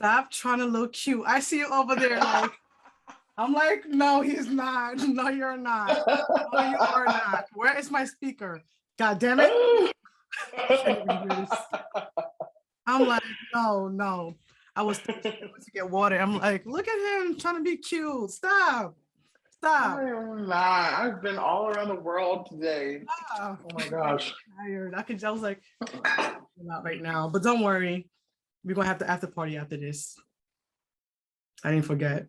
Stop trying to look cute. I see you over there like, I'm like, no, he's not. No, you're not. No, you are not. Where is my speaker? God damn it. I can't even hear this. I'm like, no. I was to get water. I'm like, look at him trying to be cute. Stop. I am not. I've been all around the world today. Stop. Oh my gosh. I'm tired. I was like, not right now. But don't worry. We're going to have the after party after this. I didn't forget.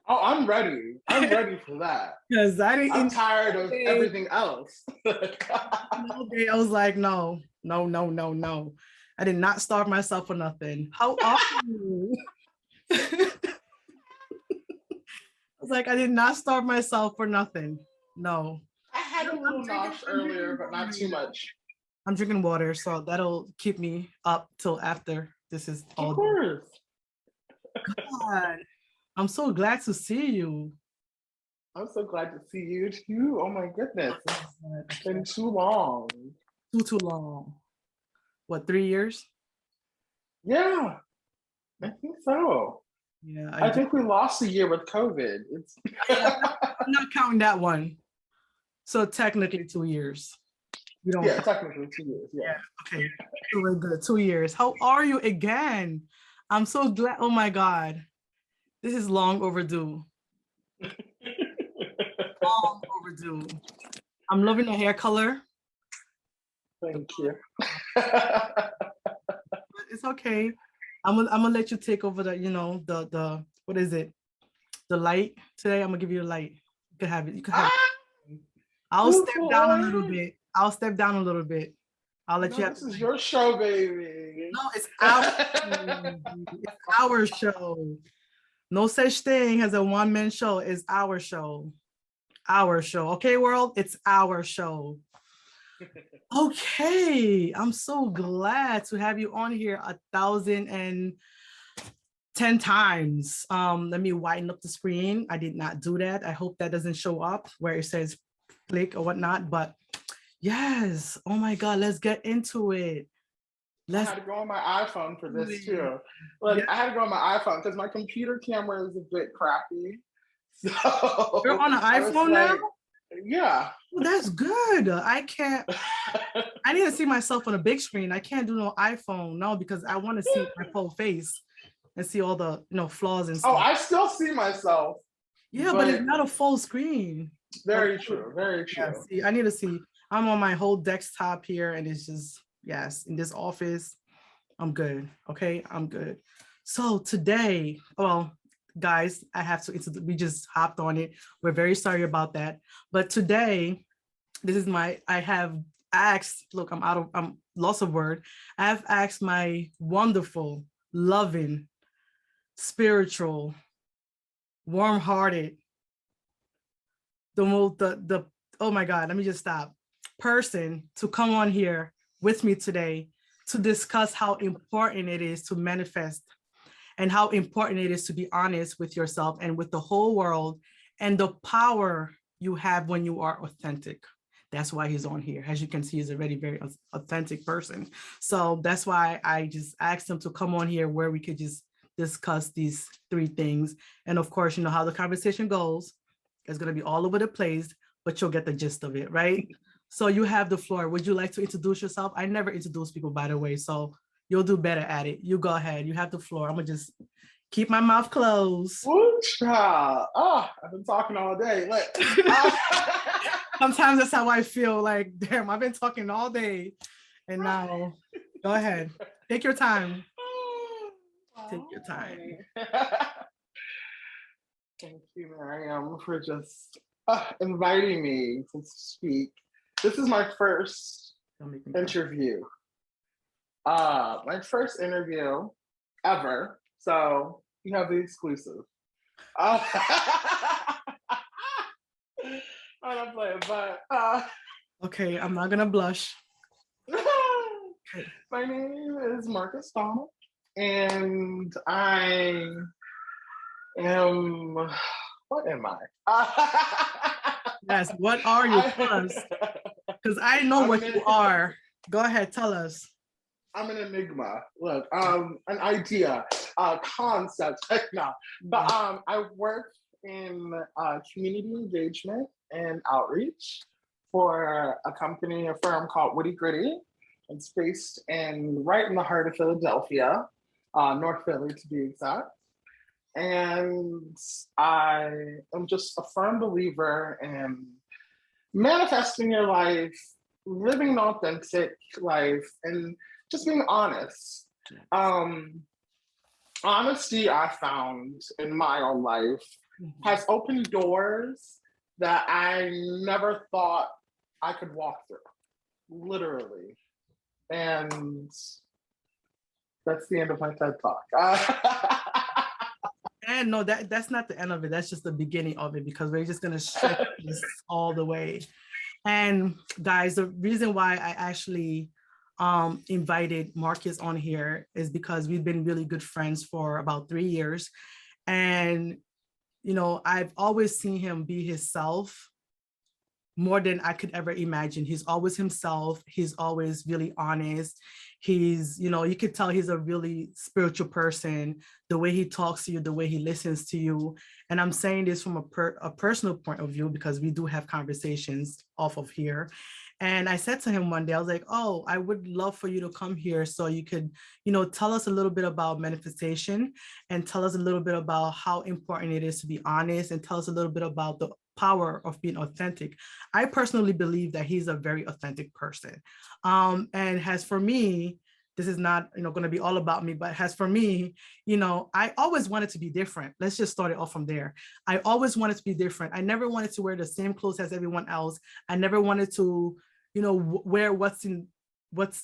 Oh, I'm ready. I'm ready for that. Because I'm tired of everything else. I was like, no. I did not starve myself for nothing. How are you? I was like, I did not starve myself for nothing. No. I had a little nosh earlier, but not too much. I'm drinking water, so that'll keep me up till after this is all Of course. God, I'm so glad to see you. I'm so glad to see you too. Oh my goodness. It's been too long. Too long. What, 3 years? Yeah, I think so. Yeah, I think we lost a year with COVID. I'm not counting that one. So technically 2 years. Technically 2 years. Yeah. Okay. So we're good. 2 years. How are you again? I'm so glad. Oh my God. This is long overdue. Long overdue. I'm loving the hair color. Thank you. It's okay. I'm gonna let you take over the what is it? The light today. I'm gonna give you a light. You can have it. You can have it. I'll step down a little bit. I'll let you have this is your show, baby. No, it's our show. It's our show. No such thing as a one-man show. It's our show. Our show. Okay, world? It's our show. Okay. I'm so glad to have you on here 1,010 times. Let me widen up the screen. I did not do that. I hope that doesn't show up where it says click or whatnot, but yes. Oh my God, let's get into it. I had to go on my iPhone for this too. Like, I had to go on my iPhone because my computer camera is a bit crappy. So you're on an iPhone now? Yeah. Well, that's good. I need to see myself on a big screen. I can't do no iPhone, no, because I want to see my full face and see all the flaws and stuff. Oh, I still see myself. Yeah, but it's not a full screen. Very true. Very true. Yeah, see, I need to see. I'm on my whole desktop here, and it's just, yes, in this office, I'm good. Okay, I'm good. So today, well, guys, we just hopped on it. We're very sorry about that. But today, I have asked, look, I'm lost of word. I have asked my wonderful, loving, spiritual, warm-hearted, oh my God, let me just stop, person to come on here with me today to discuss how important it is to manifest and how important it is to be honest with yourself and with the whole world and the power you have when you are authentic. That's why he's on here. As you can see, he's a very authentic person. So that's why I just asked him to come on here where we could just discuss these 3 things. And of course, you know how the conversation goes. It's going to be all over the place, but you'll get the gist of it, right? So you have the floor. Would you like to introduce yourself? I never introduce people, by the way, so you'll do better at it. You go ahead. You have the floor. I'm going to just keep my mouth closed. Oh, I've been talking all day. Sometimes that's how I feel. Like, damn, I've been talking all day. And now, go ahead. Take your time. Take your time. Thank you, Miriam, for just inviting me to speak. This is my first interview. My first interview ever. So you have the exclusive. I'm not playing, but okay, I'm not gonna blush. My name is Marcus Donald, and I am. What am I? Yes, what are you? Tell us, because I know what you are. Go ahead, tell us. I'm an enigma. Look, an idea, concept. No, but I work in community engagement and outreach for a company, a firm called Witty Gritty. It's based right in the heart of Philadelphia, North Philly to be exact. And I am just a firm believer in manifesting your life, living an authentic life, and just being honest. Honesty, I found in my own life, has opened doors that I never thought I could walk through, literally. And that's the end of my TED Talk. And no, that's not the end of it. That's just the beginning of it, because we're just going to stretch this all the way. And guys, the reason why I actually invited Marcus on here is because we've been really good friends for about 3 years. And, you know, I've always seen him be himself more than I could ever imagine. He's always himself. He's always really honest. He's, you know, you could tell he's a really spiritual person, the way he talks to you, the way he listens to you. And I'm saying this from a personal point of view, because we do have conversations off of here. And I said to him one day, I was like, oh, I would love for you to come here so you could, you know, tell us a little bit about manifestation, and tell us a little bit about how important it is to be honest, and tell us a little bit about the power of being authentic. I personally believe that he's a very authentic person. And as for me, this is not, you know, going to be all about me, but as for me, you know, I always wanted to be different. Let's just start it off from there. I always wanted to be different. I never wanted to wear the same clothes as everyone else. I never wanted to, you know, wear what's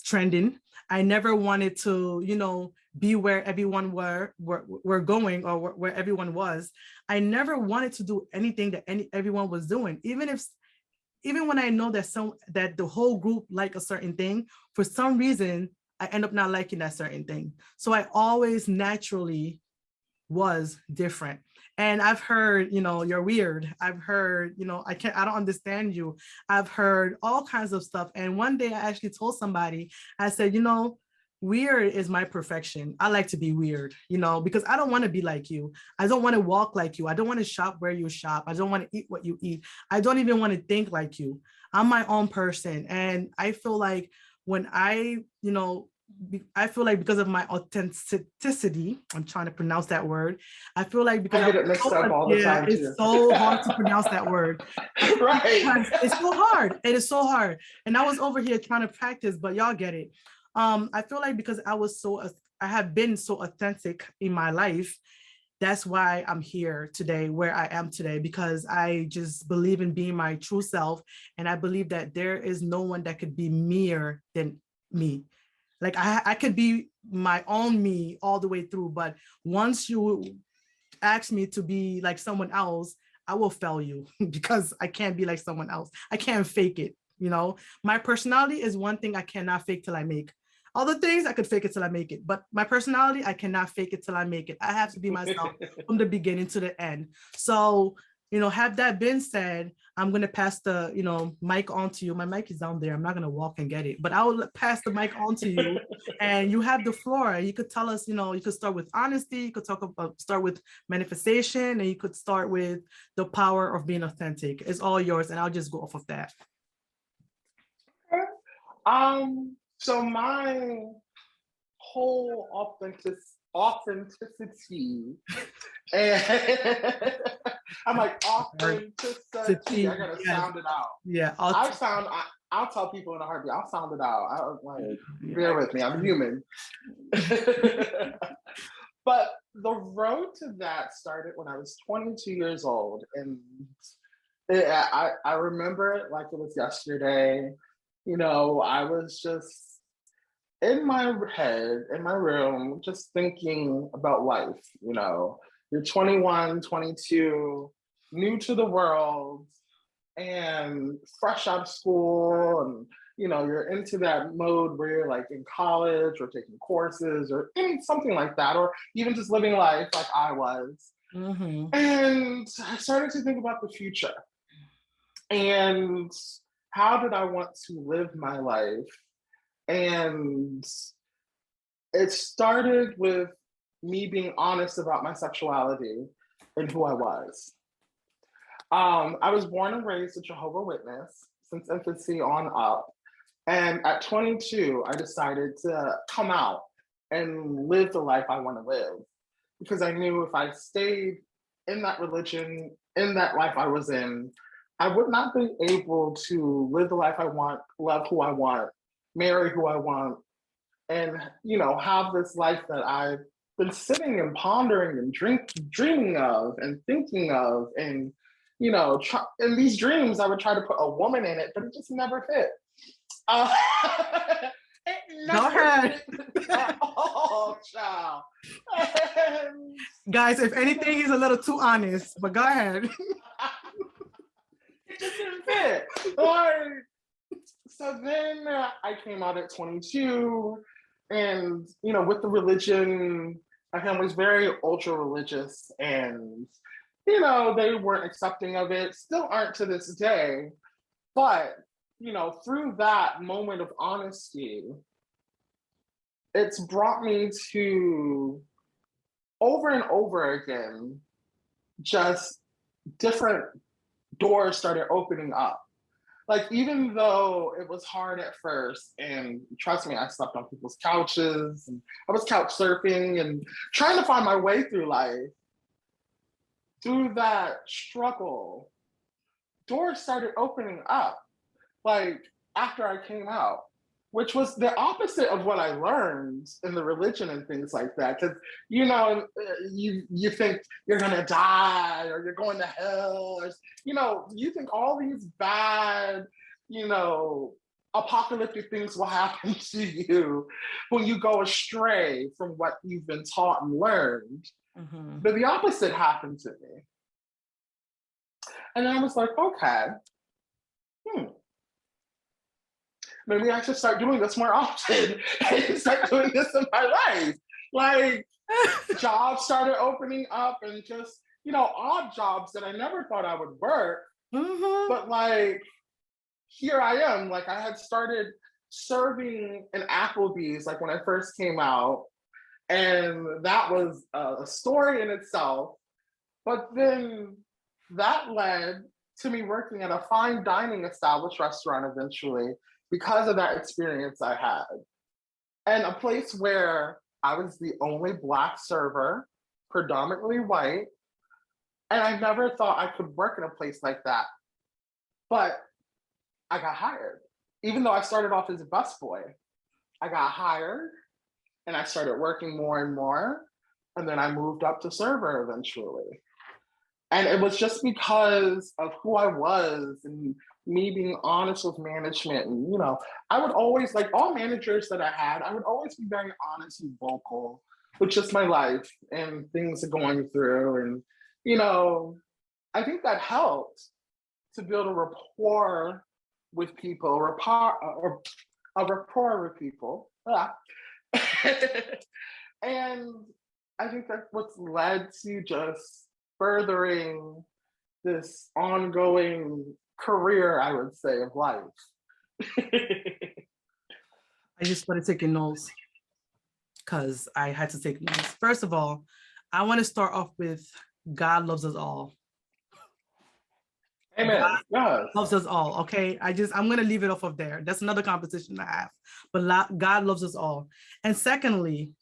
trending. I never wanted to, you know, be where everyone were going, or where everyone was. I never wanted to do anything that everyone was doing, even when I know that the whole group like a certain thing, for some reason I end up not liking that certain thing. So I always naturally was different. And I've heard, you know, you're weird. I've heard, you know, I don't understand you. I've heard all kinds of stuff. And one day I actually told somebody, I said, you know, weird is my perfection. I like to be weird, you know, because I don't want to be like you. I don't want to walk like you. I don't want to shop where you shop. I don't want to eat what you eat. I don't even want to think like you. I'm my own person. And I feel like when I feel like because of my authenticity, I'm trying to pronounce that word. I feel like because I get it mixed up all the time too. It's so hard to pronounce that word. Right. It's so hard. It is so hard. And I was over here trying to practice, but y'all get it. I feel like because I have been so authentic in my life, that's why I'm here today, where I am today, because I just believe in being my true self. And I believe that there is no one that could be meaner than me. Like I could be my own me all the way through, but once you ask me to be like someone else, I will fail you because I can't be like someone else. I can't fake it. You know, my personality is one thing I cannot fake till I make. Other things I could fake it till I make it, but my personality, I cannot fake it till I make it. I have to be myself from the beginning to the end. So, you know, have that been said, I'm going to pass the, you know, mic on to you. My mic is down there. I'm not going to walk and get it, but I will pass the mic on to you and you have the floor. You could tell us, you know, you could start with honesty. You could start with manifestation, and you could start with the power of being authentic. It's all yours. And I'll just go off of that. So my whole authenticity, and I'm like authenticity. I gotta sound it out. Yeah, I'll tell people in a heartbeat. I'll sound it out. I was like, bear with me. I'm human. But the road to that started when I was 22 years old, and I remember it like it was yesterday. You know, I was just in my head, in my room, just thinking about life. You know, you're 21, 22, new to the world, and fresh out of school, and you know, you're into that mode where you're like in college or taking courses or something like that, or even just living life like I was. Mm-hmm. And I started to think about the future. And how did I want to live my life? And it started with me being honest about my sexuality and who I was. I was born and raised a Jehovah's Witness since infancy on up. And at 22, I decided to come out and live the life I want to live. Because I knew if I stayed in that religion, in that life I was in, I would not be able to live the life I want, love who I want, marry who I want, and have this life that I've been sitting and pondering and dreaming of and thinking of. And in these dreams, I would try to put a woman in it, but it just never fit. Go ahead. Oh, child. Guys, if anything, he's a little too honest, but go ahead. It just didn't fit. So then I came out at 22, and with the religion, my family was very ultra religious, and they weren't accepting of it, still aren't to this day. But through that moment of honesty, it's brought me to over and over again, just different doors started opening up. Like, even though it was hard at first, and trust me, I slept on people's couches, and I was couch surfing and trying to find my way through life. Through that struggle, doors started opening up, like after I came out, which was the opposite of what I learned in the religion and things like that. Because you think you're gonna die or you're going to hell, or you think all these bad, apocalyptic things will happen to you when you go astray from what you've been taught and learned. Mm-hmm. But the opposite happened to me. And then I was like, okay, maybe I should start doing this more often and start doing this in my life. Like, jobs started opening up, and just, odd jobs that I never thought I would work. Mm-hmm. But like, here I am. Like, I had started serving in Applebee's, like when I first came out. And that was a story in itself. But then that led to me working at a fine dining established restaurant eventually, because of that experience I had. And a place where I was the only Black server, predominantly white. And I never thought I could work in a place like that. But I got hired. Even though I started off as a busboy, I got hired and I started working more and more. And then I moved up to server eventually. And it was just because of who I was and me being honest with management. And, I would always, like all managers that I had, I would always be very honest and vocal with just my life and things going through. And, I think that helped to build a rapport with people, a rapport with people. And I think that's what's led to just furthering this ongoing career, I would say, of life. I just started taking notes because I had to take notes. First of all, I want to start off with God loves us all. Amen. God loves us all. Okay. I'm going to leave it off of there. That's another competition I have, but God loves us all. And secondly,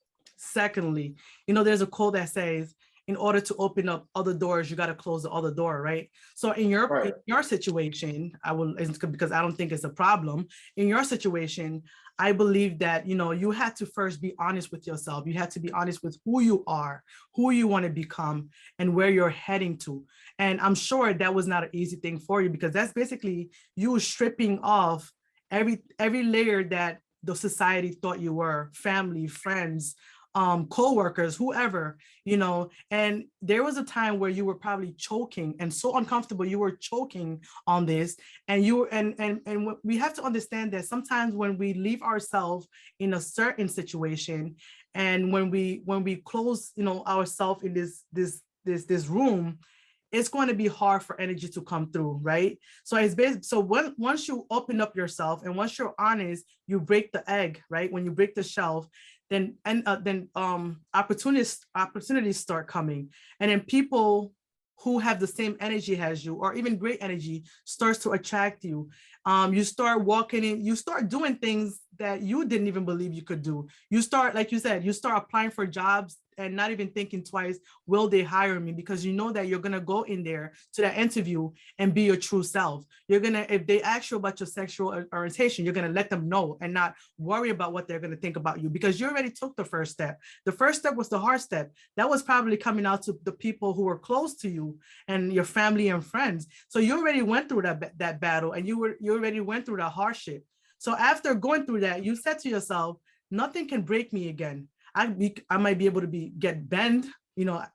there's a quote that says, in order to open up other doors, you got to close the other door, right? So in your situation, because I don't think it's a problem. In your situation, I believe that, you had to first be honest with yourself. You had to be honest with who you are, who you want to become, and where you're heading to. And I'm sure that was not an easy thing for you, because that's basically you stripping off every layer that the society thought you were, family, friends, co-workers, whoever, and there was a time where you were probably choking and so uncomfortable, you were choking on this, and we have to understand that sometimes when we leave ourselves in a certain situation, and when we close, ourselves in this room, it's going to be hard for energy to come through, right? So once you open up yourself and once you're honest, you break the egg, right? When you break the shell, then opportunities start coming, and then people who have the same energy as you, or even great energy, starts to attract you. You start walking in, you start doing things that you didn't even believe you could do. You start, like you said, you start applying for jobs and not even thinking twice, will they hire me? Because you know that you're gonna go in there to that interview and be your true self. You're gonna, if they ask you about your sexual orientation, you're gonna let them know and not worry about what they're gonna think about you, because you already took the first step. The first step was the hard step. That was probably coming out to the people who were close to you and your family and friends. So you already went through that battle, and you already went through that hardship. So after going through that, you said to yourself, nothing can break me again. I might be able to get bent,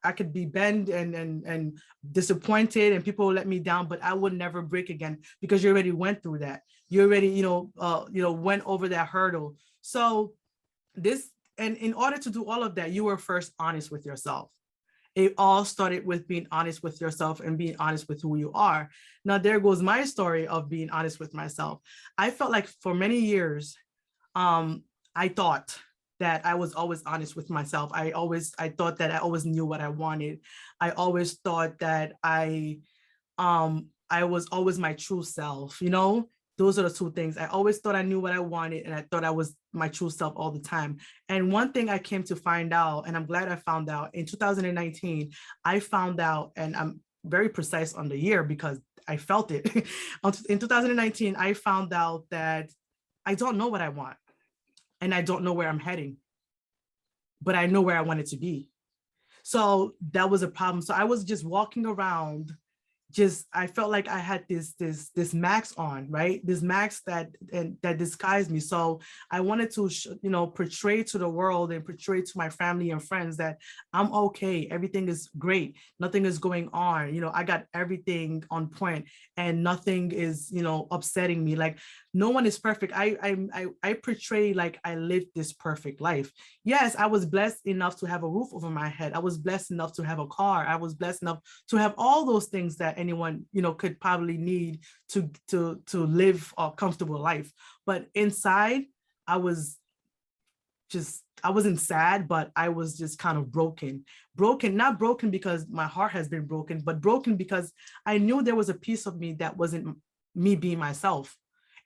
I could be bent and disappointed, and people will let me down, but I would never break again, because you already went through that. You already, went over that hurdle. So and in order to do all of that, you were first honest with yourself. It all started with being honest with yourself and being honest with who you are. Now, there goes my story of being honest with myself. I felt like for many years, I thought that I was always honest with myself. I thought that I always knew what I wanted. I always thought that I was always my true self, Those are the two things. I always thought I knew what I wanted, and I thought I was my true self all the time. And one thing I came to find out, and I'm glad I found out, in 2019, I found out, and I'm very precise on the year because I felt it. In 2019, I found out that I don't know what I want, and I don't know where I'm heading, but I know where I wanted to be. So that was a problem. So I was just walking around, I felt like I had this mask on, right? This mask that disguised me. So I wanted to, portray to the world and portray to my family and friends that I'm okay. Everything is great. Nothing is going on. I got everything on point, and nothing is, upsetting me. Like, no one is perfect. I portray like I lived this perfect life. Yes, I was blessed enough to have a roof over my head. I was blessed enough to have a car. I was blessed enough to have all those things that anyone, could probably need to live a comfortable life. But inside, I wasn't sad, but I was just kind of broken, not broken because my heart has been broken, but broken because I knew there was a piece of me that wasn't me being myself.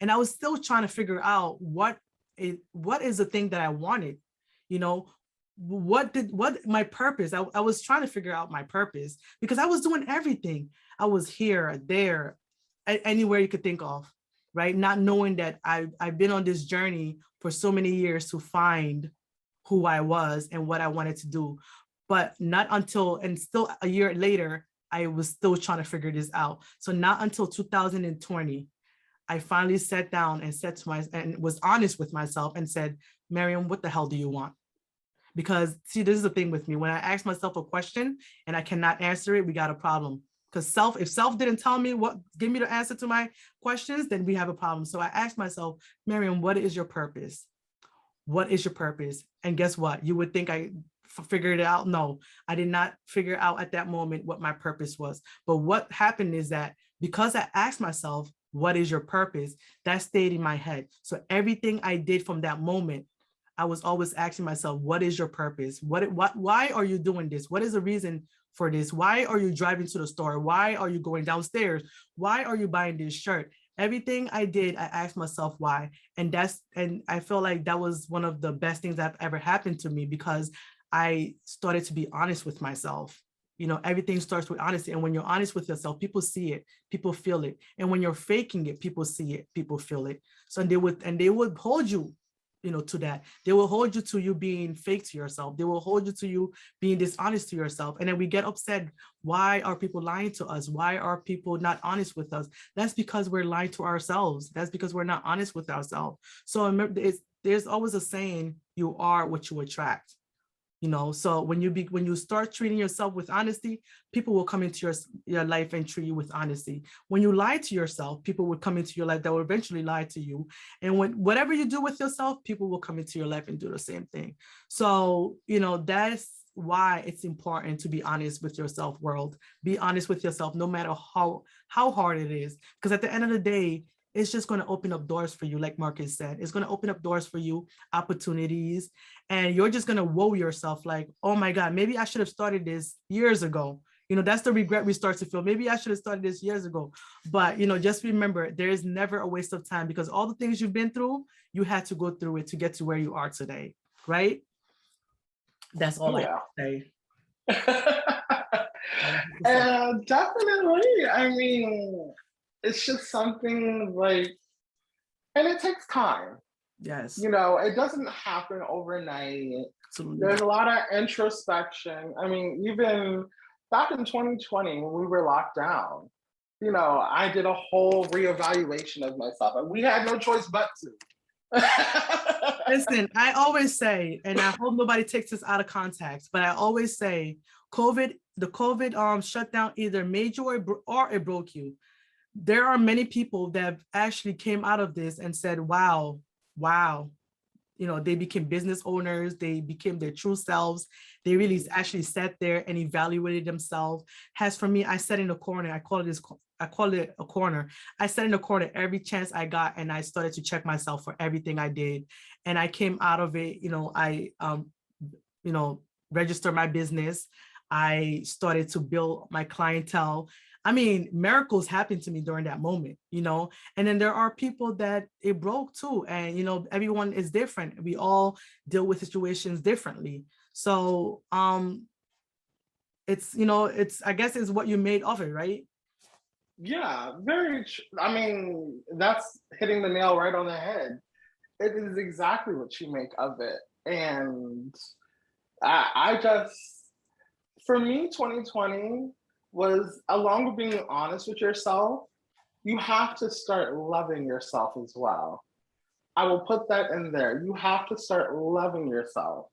And I was still trying to figure out what is the thing that I wanted, what my purpose. I was trying to figure out my purpose, because I was doing everything. I was here, there, anywhere you could think of, right? Not knowing that I've been on this journey for so many years to find who I was and what I wanted to do. But not until, and still a year later, I was still trying to figure this out. So not until 2020, I finally sat down and said to and was honest with myself and said, Miriam, what the hell do you want? Because see, this is the thing with me. When I ask myself a question and I cannot answer it, we got a problem. Because if self didn't tell me give me the answer to my questions, then we have a problem. So I asked myself, Miriam, what is your purpose? What is your purpose? And guess what? You would think I figured it out. No, I did not figure out at that moment what my purpose was. But what happened is that because I asked myself, what is your purpose? That stayed in my head. So everything I did from that moment, I was always asking myself, what is your purpose? Why are you doing this? What is the reason for this? Why are you driving to the store? Why are you going downstairs? Why are you buying this shirt? Everything I did, I asked myself why. And I feel like that was one of the best things that ever happened to me, because I started to be honest with myself. Everything starts with honesty. And when you're honest with yourself, people see it, people feel it. And when you're faking it, people see it, people feel it. So they would hold you, to that. They will hold you to you being fake to yourself. They will hold you to you being dishonest to yourself. And then we get upset. Why are people lying to us? Why are people not honest with us? That's because we're lying to ourselves. That's because we're not honest with ourselves. So remember, there's always a saying, you are what you attract. So when you start treating yourself with honesty, people will come into your life and treat you with honesty. When you lie to yourself, people will come into your life that will eventually lie to you. And whatever you do with yourself, people will come into your life and do the same thing. So, that's why it's important to be honest with yourself, world. Be honest with yourself, no matter how hard it is. Because at the end of the day, it's just going to open up doors for you. Like Marcus said, it's going to open up doors for you, opportunities, and you're just going to whoa yourself like, oh my God, maybe I should have started this years ago. You know, that's the regret we start to feel. Maybe I should have started this years ago. But, you know, just remember, there is never a waste of time, because all the things you've been through, you had to go through it to get to where you are today, right? That's all I say. And definitely, I mean, it's just something like, and it takes time. Yes. You know, it doesn't happen overnight. Absolutely. There's a lot of introspection. I mean, even back in 2020 when we were locked down, you know, I did a whole reevaluation of myself, and we had no choice but to. Listen, I always say, and I hope nobody takes this out of context, but I always say, the COVID shutdown either made you or it broke you. There are many people that actually came out of this and said, wow, you know, they became business owners, they became their true selves. They really actually sat there and evaluated themselves. As for me, I sat in the corner. I call it a corner. I sat in the corner every chance I got, and I started to check myself for everything I did. And I came out of it, you know, I registered my business. I started to build my clientele. I mean, miracles happened to me during that moment, you know, and then there are people that it broke too. And, you know, everyone is different. We all deal with situations differently. So it's, you know, I guess it's what you made of it, right? Yeah, very I mean, that's hitting the nail right on the head. It is exactly what you make of it. And I just, for me, 2020 was, along with being honest with yourself, you have to start loving yourself as well. I will put that in there. You have to start loving yourself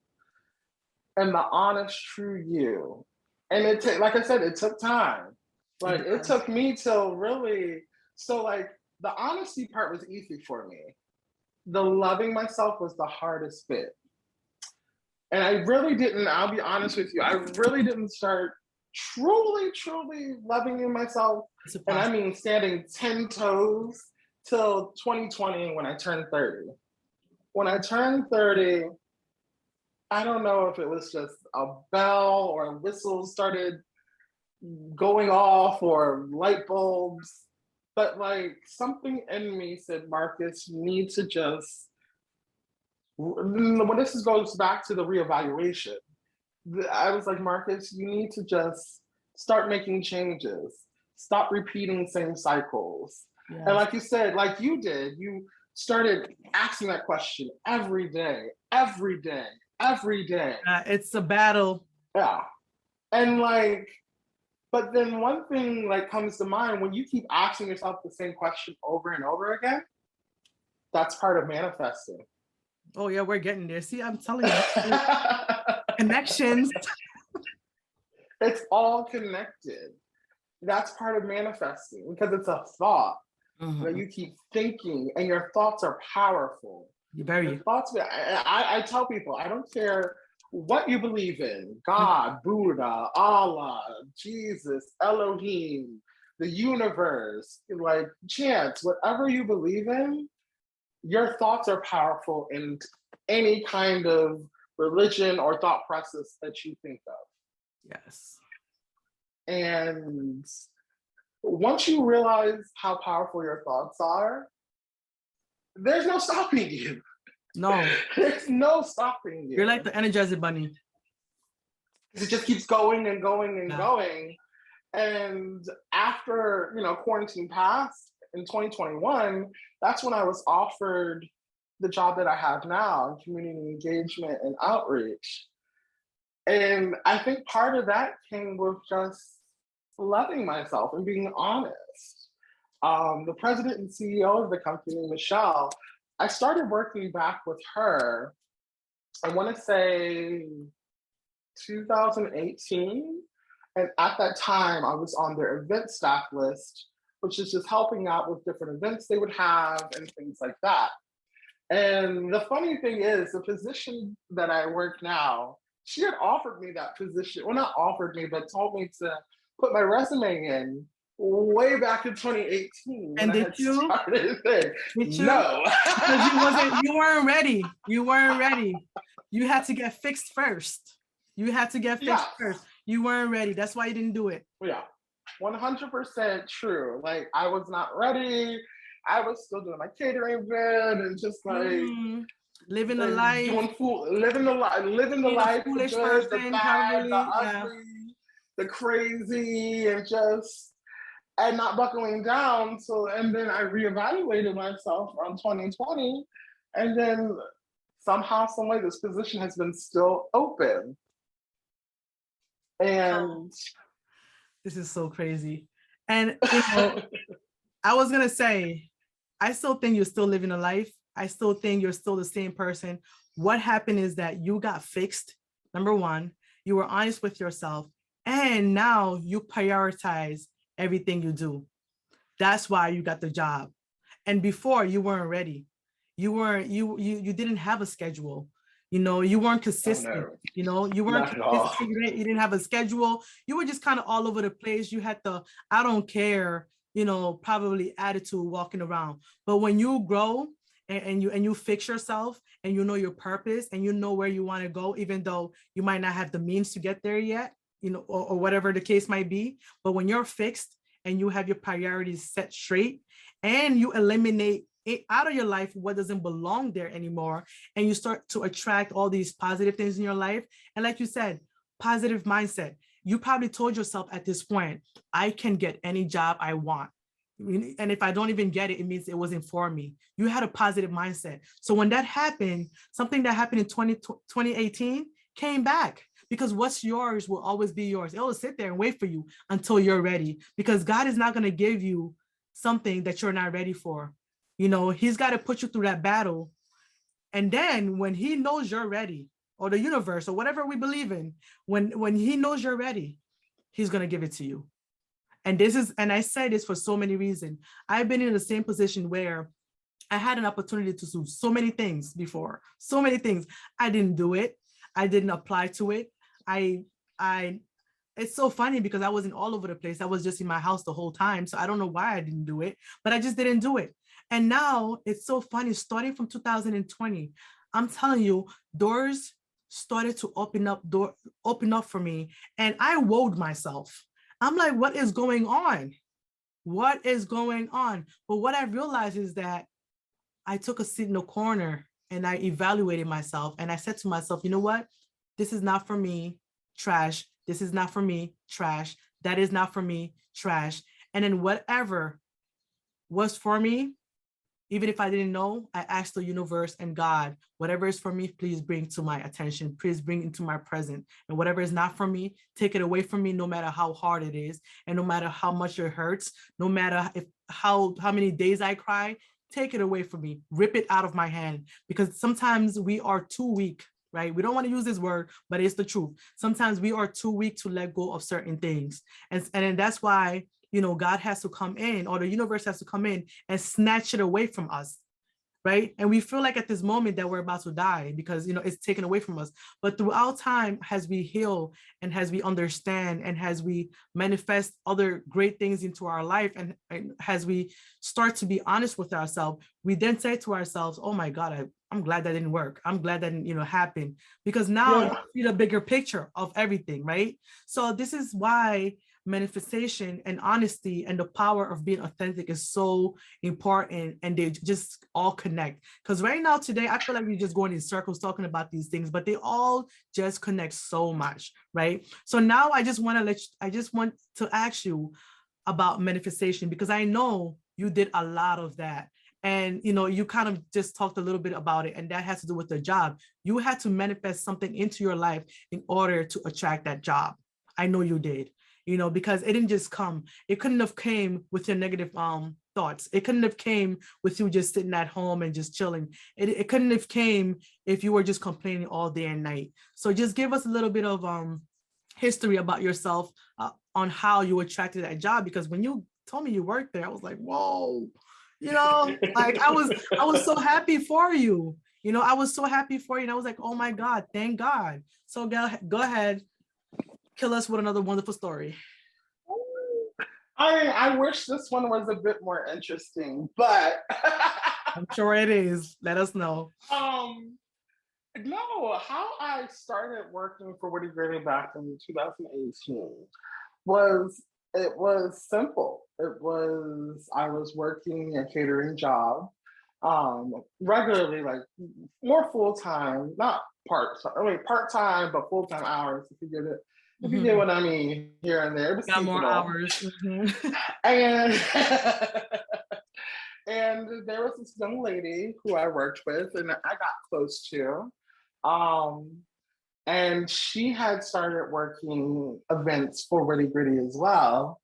and the honest, true you. And like I said, it took time. Like it took me till really, so like the honesty part was easy for me. The loving myself was the hardest bit. And I really didn't, I'll be honest with you, I really didn't start truly loving myself. And I mean standing 10 toes till 2020 when I turned 30. When I turned 30, I don't know if it was just a bell or a whistle started going off or light bulbs, but like something in me said, Marcus, you need to just, when this goes back to the reevaluation, I was like, Marcus, you need to just start making changes. Stop repeating the same cycles. Yes. And like you said, like you did, you started asking that question every day. It's a battle. Yeah. And like, but then one thing like comes to mind, when you keep asking yourself the same question over and over again, that's part of manifesting. Oh yeah, we're getting there. See, I'm telling you. Connections. It's all connected. That's part of manifesting, because it's a thought that you keep thinking, and your thoughts are powerful. Your thoughts. I tell people, I don't care what you believe in, God, Buddha, Allah, Jesus, Elohim, the universe, like chance, whatever you believe in, your thoughts are powerful in any kind of religion or thought process that you think of. Yes. And once you realize how powerful your thoughts are, there's no stopping you. No. There's no stopping you. You're like the Energizer Bunny. It just keeps going and going and going. And after, you know, quarantine passed in 2021, that's when I was offered the job that I have now in community engagement and outreach. And I think part of that came with just loving myself and being honest. The president and CEO of the company, Michelle, I started working back with her, I want to say 2018. And at that time, I was on their event staff list, which is just helping out with different events they would have and things like that. And the funny thing is, the position that I work now, she had offered me that position. Well, not offered me, but told me to put my resume in way back in 2018 when And I did had you? started there. Did you? No. Because you weren't ready. You weren't ready. You had to get fixed first. You had to get fixed first. You weren't ready. That's why you didn't do it. Yeah, 100% true. Like, I was not ready. I was still doing my catering bit and just like living the life, living the life, the foolish good, the person, bad, the probably. ugly, the crazy, and not buckling down. So, and then I reevaluated myself around 2020, and then somehow, some way, this position has been still open. And this is so crazy. And you know, I was gonna say, I still think you're still living a life. I still think you're still the same person. What happened is that you got fixed. Number one, you were honest with yourself, and now you prioritize everything you do. That's why you got the job. And before, you weren't ready. You didn't have a schedule. You know, you weren't consistent. Oh, no. You know, you weren't consistent. You didn't have a schedule. You were just kind of all over the place. You had the I don't care, you know, probably attitude walking around. But when you grow and you fix yourself and you know your purpose and you know where you want to go, even though you might not have the means to get there yet, you know, or whatever the case might be. But when you're fixed and you have your priorities set straight and you eliminate it out of your life what doesn't belong there anymore, and you start to attract all these positive things in your life. And like you said, positive mindset. You probably told yourself at this point, I can get any job I want. And if I don't even get it, it means it wasn't for me. You had a positive mindset. So when that happened, something that happened in 2018 came back, because what's yours will always be yours. It will sit there and wait for you until you're ready, because God is not going to give you something that you're not ready for. You know, he's got to put you through that battle. And then when he knows you're ready, or the universe, or whatever we believe in, when he knows you're ready, he's going to give it to you. And I say this for so many reasons. I've been in the same position where I had an opportunity to do so many things before, so many things. I didn't do it. I didn't apply to it. It's so funny because I wasn't all over the place. I was just in my house the whole time. So I don't know why I didn't do it, but I just didn't do it. And now it's so funny, starting from 2020, I'm telling you, doors started to open up for me. And I woed myself. I'm like, what is going on? What is going on? But what I realized is that I took a seat in the corner and I evaluated myself. And I said to myself, you know what? This is not for me, trash. This is not for me, trash. That is not for me, trash. And then whatever was for me, even if I didn't know, I asked the universe and God, whatever is for me, please bring to my attention, please bring into my present. And whatever is not for me, take it away from me, no matter how hard it is. And no matter how much it hurts, no matter how many days I cry, take it away from me, rip it out of my hand. Because sometimes we are too weak, right? We don't want to use this word, but it's the truth. Sometimes we are too weak to let go of certain things. And that's why, you know, God has to come in, or the universe has to come in and snatch it away from us, right? And we feel like at this moment that we're about to die because, you know, it's taken away from us. But throughout time, as we heal and as we understand and as we manifest other great things into our life, and as we start to be honest with ourselves, we then say to ourselves, oh my God, I'm glad that didn't work. I'm glad that didn't, you know, happen, because now you see the bigger picture of everything, right? So this is why manifestation and honesty and the power of being authentic is so important, and they just all connect. Because right now today I feel like we're just going in circles talking about these things, but they all just connect so much, right? So now I just want to ask you about manifestation, because I know you did a lot of that. And, you know, you kind of just talked a little bit about it, and that has to do with the job. You had to manifest something into your life in order to attract that job. I know you did. You know, because it didn't just come. It couldn't have came with your negative thoughts. It couldn't have came with you just sitting at home and just chilling. It couldn't have came if you were just complaining all day and night. So just give us a little bit of history about yourself on how you attracted that job. Because when you told me you worked there, I was like, whoa, you know, like I was so happy for you. You know, I was so happy for you. And I was like, oh my God, thank God. So go ahead. Kill us with another wonderful story. I wish this one was a bit more interesting, but I'm sure it is. Let us know. No, how I started working for Woody Gritty back in 2018 was it was simple. I was working a catering job regularly, like more full time, not part time, but full time hours if you get it. If you get what I mean, here and there, it was Got more seasonal. hours. And and there was this young lady who I worked with and I got close to. Um, and she had started working events for Witty Gritty as well,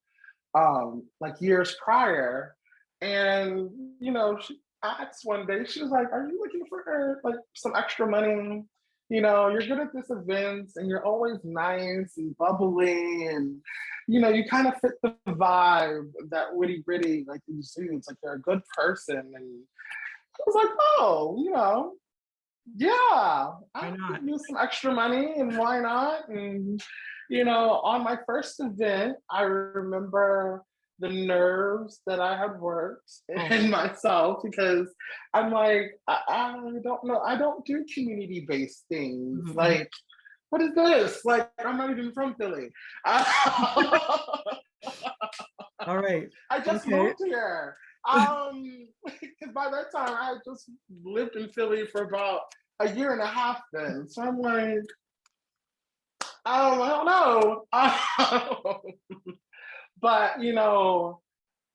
like years prior. And, she asked one day, she was like, "Are you looking for like some extra money? You're good at this events and you're always nice and bubbly and you kind of fit the vibe that Witty Gritty like exudes, like you're a good person." And I was like, "Oh, yeah, I could use some extra money and why not?" And, on my first event, I remember the nerves that I had worked in myself because I'm like, I don't know, I don't do community-based things. Like, what is this? Like, I'm not even from Philly. All right. I just moved here. Because by that time I had just lived in Philly for about a year and a half then. So I'm like, I don't know. But,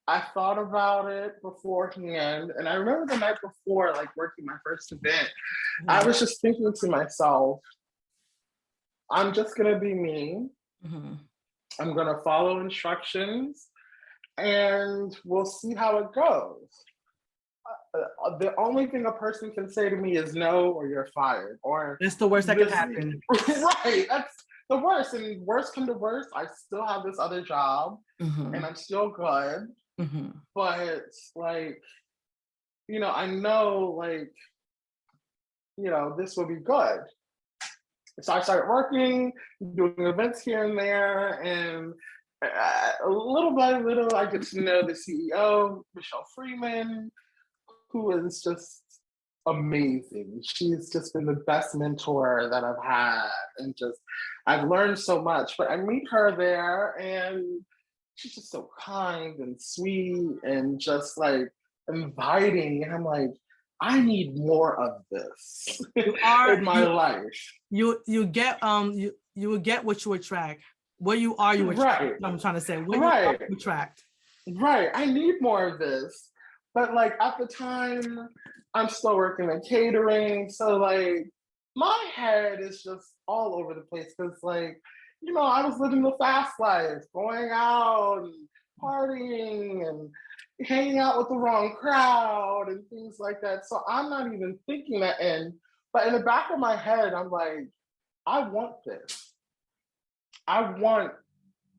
I thought about it beforehand. And I remember the night before, like working my first event, I was just thinking to myself, I'm just going to be me. I'm going to follow instructions and we'll see how it goes. The only thing a person can say to me is no, or you're fired, or that's the worst that can happen. Right, that's the worst. And worst come to worst, I still have this other job, and I'm still good. But like, I know, like, this will be good. So I started working, doing events here and there, and little by little, I get to know the CEO, Michelle Freeman, who is just amazing. She's just been the best mentor that I've had. And just, I've learned so much. But I meet her there and she's just so kind and sweet and just like inviting. And I'm like, I need more of this in my life. You get you will get what you attract. Where you are, you attract. Right. I'm trying to say, where you are, you attract. Right. I need more of this. But like at the time, I'm still working in catering. So like my head is just all over the place because like, I was living the fast life, going out and partying and hanging out with the wrong crowd and things like that. So I'm not even thinking that in. But in the back of my head, I'm like, I want this. I want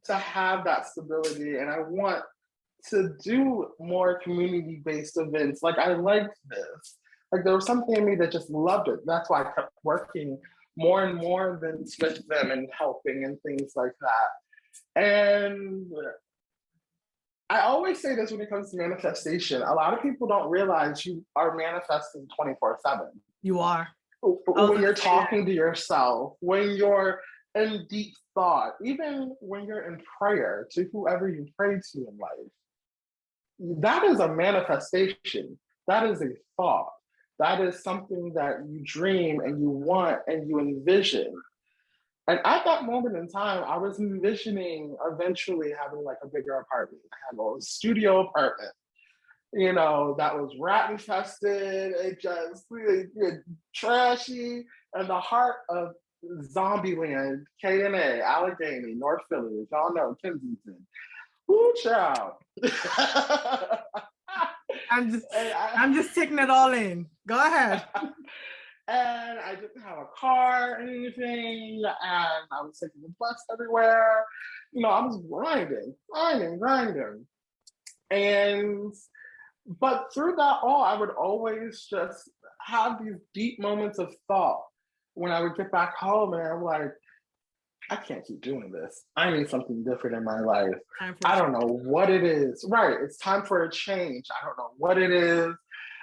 to have that stability and I want to do more community-based events. Like I liked this. Like there was something in me that just loved it. That's why I kept working more and more events with them and helping and things like that. And I always say this when it comes to manifestation. A lot of people don't realize you are manifesting 24/7. You are. When you're talking to yourself, when you're in deep thought, even when you're in prayer to whoever you pray to in life, that is a manifestation. That is a thought. That is something that you dream and you want and you envision. And at that moment in time, I was envisioning eventually having like a bigger apartment. I had a studio apartment, that was rat infested, it just trashy, and the heart of zombie land, K&A, Allegheny, North Philly, as y'all know, Kensington. Woo, child. I'm just taking it all in. Go ahead. And I didn't have a car or anything, and I was taking the bus everywhere. I was grinding. But through that all, I would always just have these deep moments of thought when I would get back home, and I'm like, I can't keep doing this. I need something different in my life. Time for I don't know what it is. Right. It's time for a change. I don't know what it is.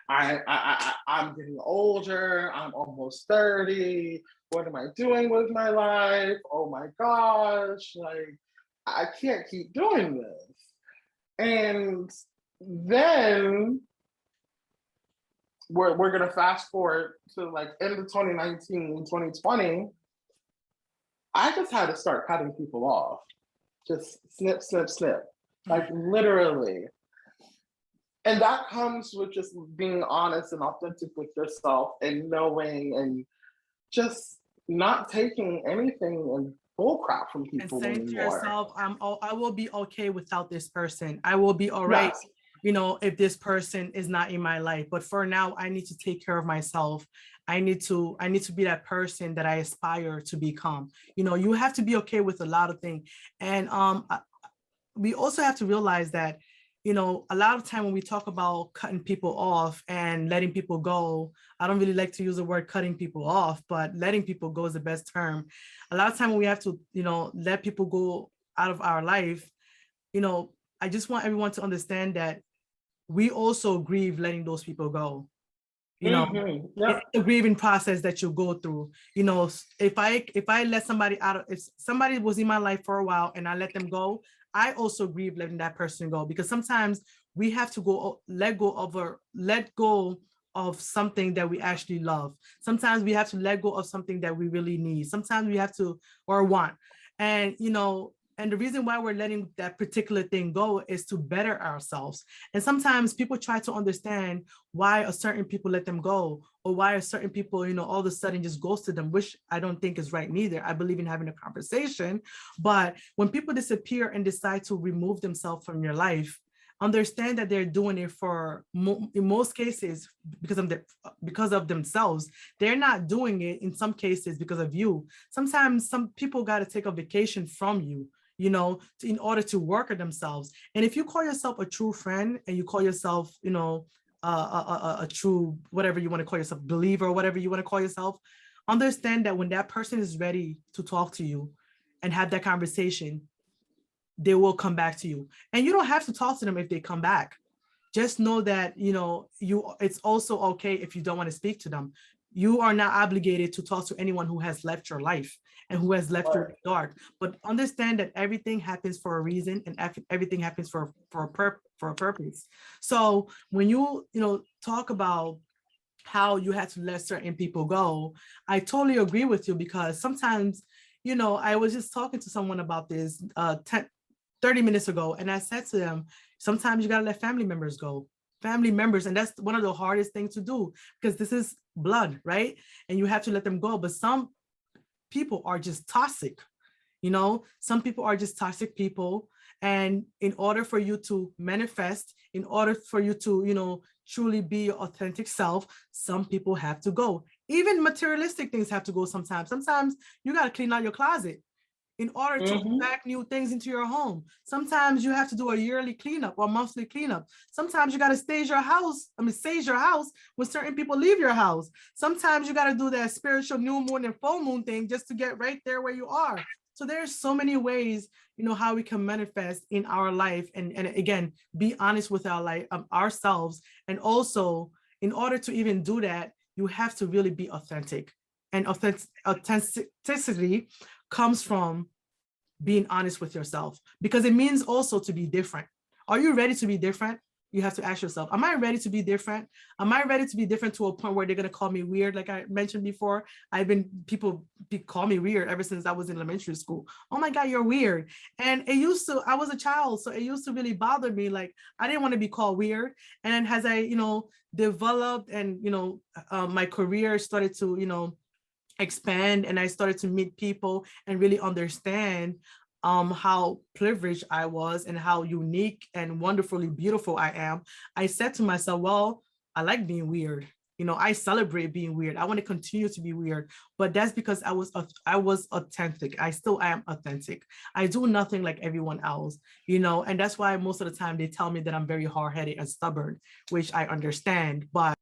I'm getting older. I'm almost 30. What am I doing with my life? Oh my gosh. Like, I can't keep doing this. And then we're gonna fast forward to like end of 2019, 2020. I just had to start cutting people off. Just snip, snip, snip. Like literally. And that comes with just being honest and authentic with yourself and knowing and just not taking anything and bullcrap from and people saying to anymore. yourself, I will be okay without this person. I will be all right, Yes. you know, if this person is not in my life. But for now, I need to take care of myself. I need to be that person that I aspire to become. You know, you have to be okay with a lot of things. And we also have to realize that, you know, a lot of time when we talk about cutting people off and letting people go, I don't really like to use the word cutting people off, but letting people go is the best term. A lot of time when we have to, you know, let people go out of our life, you know, I just want everyone to understand that we also grieve letting those people go. You know, Yep. it's the grieving process that you go through. You know, if I let somebody out of, if somebody was in my life for a while and I let them go, I also grieve letting that person go, because sometimes we have to let go of something that we actually love. Sometimes we have to let go of something that we really need. Sometimes we have to, or want. And, you know, and the reason why we're letting that particular thing go is to better ourselves. And sometimes people try to understand why a certain people let them go, or why a certain people, you know, all of a sudden just ghosted them, which I don't think is right neither. I believe in having a conversation. But when people disappear and decide to remove themselves from your life, understand that they're doing it for, in most cases, because of themselves. They're not doing it in some cases because of you. Sometimes some people got to take a vacation from you, you know, in order to work on themselves. And if you call yourself a true friend and you call yourself, you know, a true, whatever you want to call yourself, believer, or whatever you want to call yourself, understand that when that person is ready to talk to you and have that conversation, they will come back to you. And you don't have to talk to them if they come back. Just know that, you know, it's also okay if you don't want to speak to them. You are not obligated to talk to anyone who has left your life and who has left you in the dark. But understand that everything happens for a reason, and everything happens for a purpose. So when you know, talk about how you had to let certain people go, I totally agree with you, because sometimes, you know, I was just talking to someone about this 30 minutes ago, and I said to them, sometimes you got to let family members go. Family members, and that's one of the hardest things to do, because this is blood, right? And you have to let them go. But some people are just toxic. You know, some people are just toxic people. And in order for you to manifest, in order for you to, you know, truly be your authentic self, some people have to go. Even materialistic things have to go sometimes. Sometimes you got to clean out your closet in order to attract new things into your home. Sometimes you have to do a yearly cleanup or monthly cleanup. Sometimes you got to sage your house when certain people leave your house. Sometimes you got to do that spiritual new moon and full moon thing just to get right there where you are. So there's so many ways, you know, how we can manifest in our life, and again, be honest with our life, ourselves. And also, in order to even do that, you have to really be authentic. And authenticity comes from being honest with yourself, because it means also to be different. Are you ready to be different? You have to ask yourself, am I ready to be different? Am I ready to be different to a point where they're going to call me weird? Like I mentioned before, people call me weird ever since I was in elementary school. Oh my God, you're weird. And I was a child, so it used to really bother me. Like I didn't want to be called weird. And then as I, you know, developed and, you know, my career started to, you know, expand, and I started to meet people and really understand how privileged I was and how unique and wonderfully beautiful I am, I said to myself, well, I like being weird. You know, I celebrate being weird. I want to continue to be weird, but that's because I was authentic. I still am authentic. I do nothing like everyone else, you know, and that's why most of the time they tell me that I'm very hard-headed and stubborn, which I understand, but